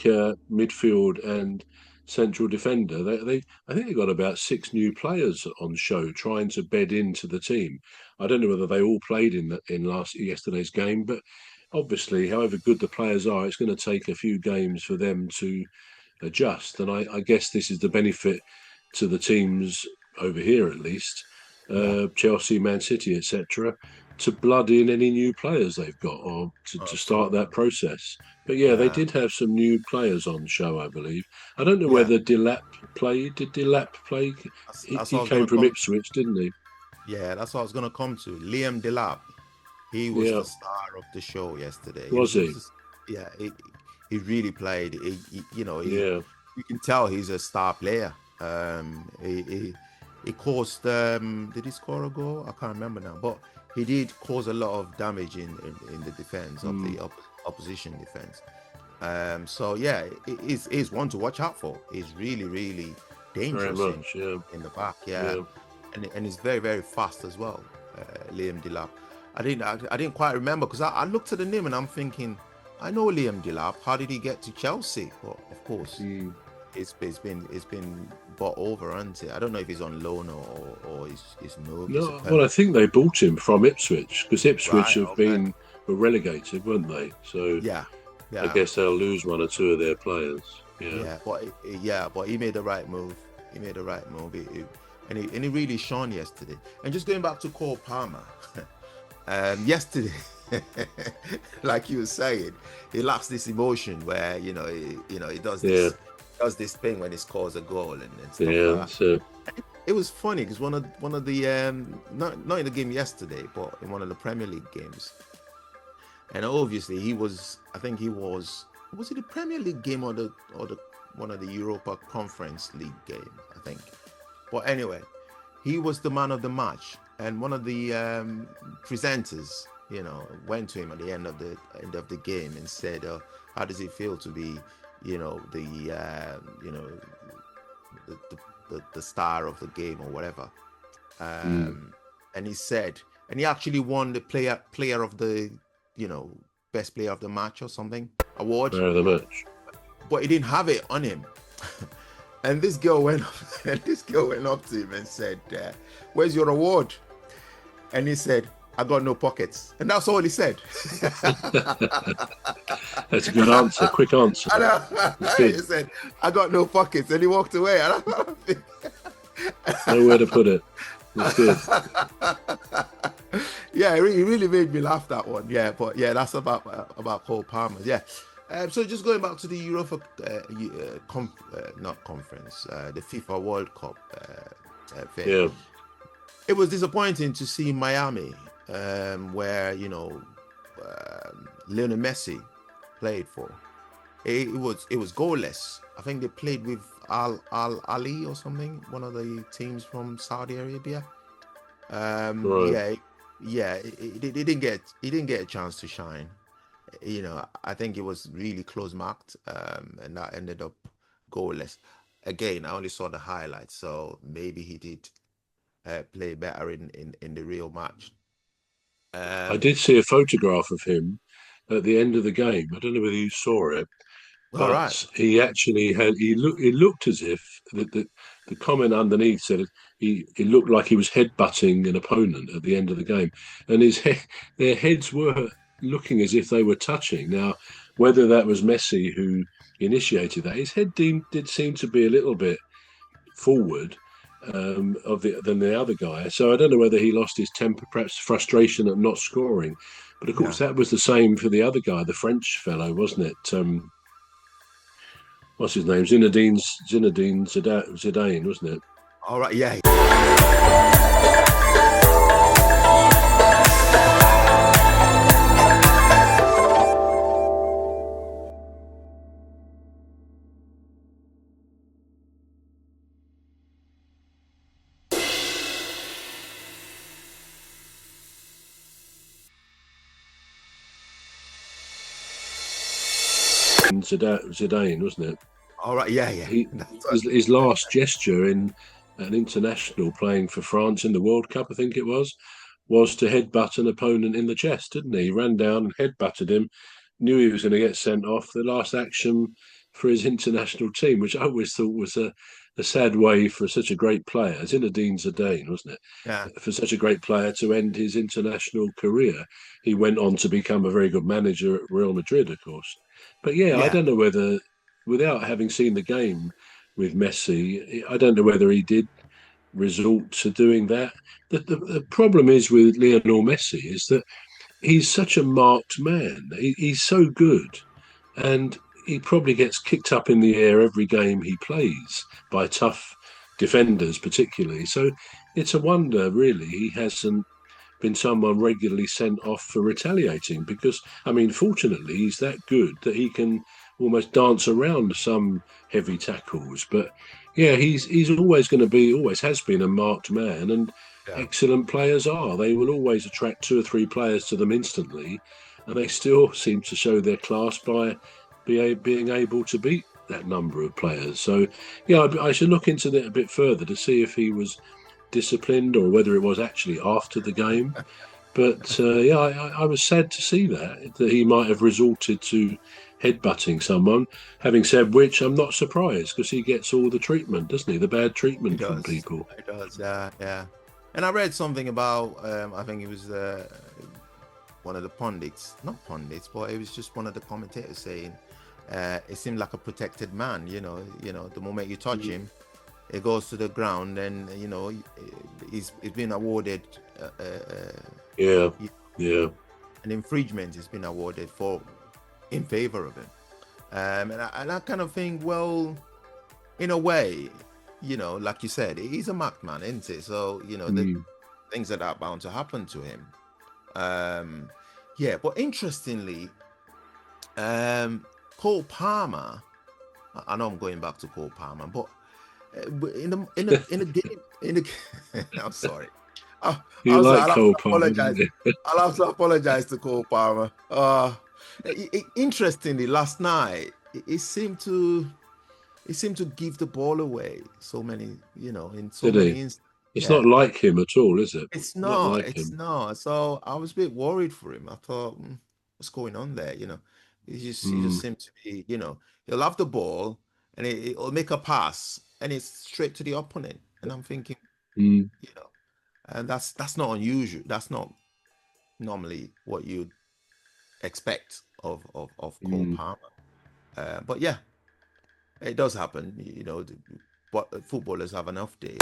striker, midfield, and central defender. I think they got about six new players on show trying to bed into the team. I don't know whether they all played in yesterday's game, but obviously, however good the players are, it's going to take a few games for them to adjust. And I guess this is the benefit to the teams over here, at least, Yeah. Chelsea, Man City, etc., to blood in any new players they've got or to start that Absolutely. process. But yeah, they Yeah. did have some new players on show, I believe. I don't know Yeah. whether Delap played. Did Delap play? That's what He I was came gonna from come. Ipswich, didn't he? Yeah, that's what I was gonna come to. Liam Delap. He was Yeah, the star of the show yesterday. was He was he? just, yeah. He really played. Yeah, You can tell he's a star player. He caused. Did he score a goal? I can't remember now, but he did cause a lot of damage in the defense of mm, the opposition defense. So yeah, he's one to watch out for. He's really, really very dangerous much. Yeah, in the back. Yeah, yeah. and he's very, very fast as well. Liam Delap. I didn't quite remember because I looked at the name and I'm thinking, I know Liam Delap. How did he get to Chelsea? Well, of course, Mm. it's been bought over, hasn't it? I don't know if he's on loan or he's moved. It's a No, well, I permanent. think they bought him from Ipswich because Ipswich Right. have Okay. been were relegated, weren't they? So Yeah. I Yeah. guess they'll lose one or two of their players. Yeah, But he made the right move. He made the right move. And he really shone yesterday. And just going back to Cole Palmer, yesterday, like you were saying, he lacks this emotion where he does yeah, this thing when he scores a goal and stuff like yeah. that. So It was funny because one of the not in the game yesterday, but in one of the Premier League games, and obviously I think he was it the Premier League game or the one of the Europa Conference League game, I think. But anyway, he was the man of the match, and one of the presenters, went to him at the end of the game and said, "How does it feel to be, the the star of the game or whatever?" mm, And he said, and he actually won the player of the, best player of the match or something award, very much. but he didn't have it on him. And this girl went up, and this girl went up to him and said, "Where's your award?" And he said, "I got no pockets." And that's all he said. That's a good answer. Quick answer. It's He good. said, "I got no pockets," and he walked away. Nowhere to put it. It's good. Yeah, it really made me laugh, that one. Yeah, but yeah, that's about Cole Palmer. Yeah. So just going back to the Europa, not conference, the FIFA World Cup thing. Yeah, It was disappointing to see Miami, where Lionel Messi played for. It was goalless. I think they played with Al Ali or something, one of the teams from Saudi Arabia. right. Yeah, yeah. He didn't get a chance to shine. I think it was really close marked, and that ended up goalless. Again, I only saw the highlights, so maybe he did play better in the real match. I Um, did see a photograph of him at the end of the game. I don't know whether you saw it, all right. but he actually had it looked as if the comment underneath said he looked like he was headbutting an opponent at the end of the game, and their heads were looking as if they were touching. Now, whether that was Messi who initiated that, his head did seem to be a little bit forward than the other guy. So I don't know whether he lost his temper, perhaps frustration at not scoring. But of Yeah. course, that was the same for the other guy, the French fellow, wasn't it? What's his name? Zinedine Zidane, wasn't it? All right. Yeah. Zidane, wasn't it? All right. Yeah. Yeah. He That's his last gesture in an international playing for France in the World Cup, I think it was to headbutt an opponent in the chest, didn't he? He ran down and headbutted him, knew he was going to get sent off. The last action for his international team, which I always thought was a sad way for such a great player. Zinedine Zidane, wasn't Yeah, it? For such a great player to end his international career. He went on to become a very good manager at Real Madrid, of course. But yeah, I yeah, don't know whether, without having seen the game with Messi, I don't know whether he did resort to doing that. The problem is with Lionel Messi is that he's such a marked man. He's so good, and he probably gets kicked up in the air every game he plays by tough defenders, particularly. So it's a wonder, really, he hasn't been someone regularly sent off for retaliating because, I mean, fortunately, he's that good that he can almost dance around some heavy tackles. But yeah, he's always going to be, always has been a marked man, and yeah. excellent players are. They will always attract two or three players to them instantly, and they still seem to show their class by being able to beat that number of players. So yeah, I should look into that a bit further to see if he was disciplined or whether it was actually after the game. But yeah, I was sad to see that he might have resorted to headbutting someone. Having said which, I'm not surprised because he gets all the treatment, doesn't he? The bad It treatment from does. people. It does. Yeah, yeah. And I read something about. I think it was one of the pundits, not pundits, but it was just one of the commentators saying it seemed like a protected man. The moment you touch him, it goes to the ground, and he's been awarded Yeah, yeah. an infringement. Has been awarded for in favor of him, and I kind of think, well, in a way, like you said, he's a marked man, isn't it? So the things that are bound to happen to him. Yeah, but interestingly, Cole Palmer. I know I'm going back to Cole Palmer, but in the game, I'm sorry. You I'm sorry. like Cole Palmer, don't you? I'll have to apologize to Cole Palmer. Interestingly, last night it seemed to give the ball away so many, in so Did many he? instances. It's not Yeah, like him at all, is it? it's Not not. like It's him. not. So I was a bit worried for him. I thought, what's going on there? He just Mm, seemed to be, he'll have the ball and it'll make a pass and it's straight to the opponent. And I'm thinking, mm, you know, and that's not unusual. That's not normally what you'd expect of Cole mm. Palmer. But yeah, it does happen. But footballers have an off day.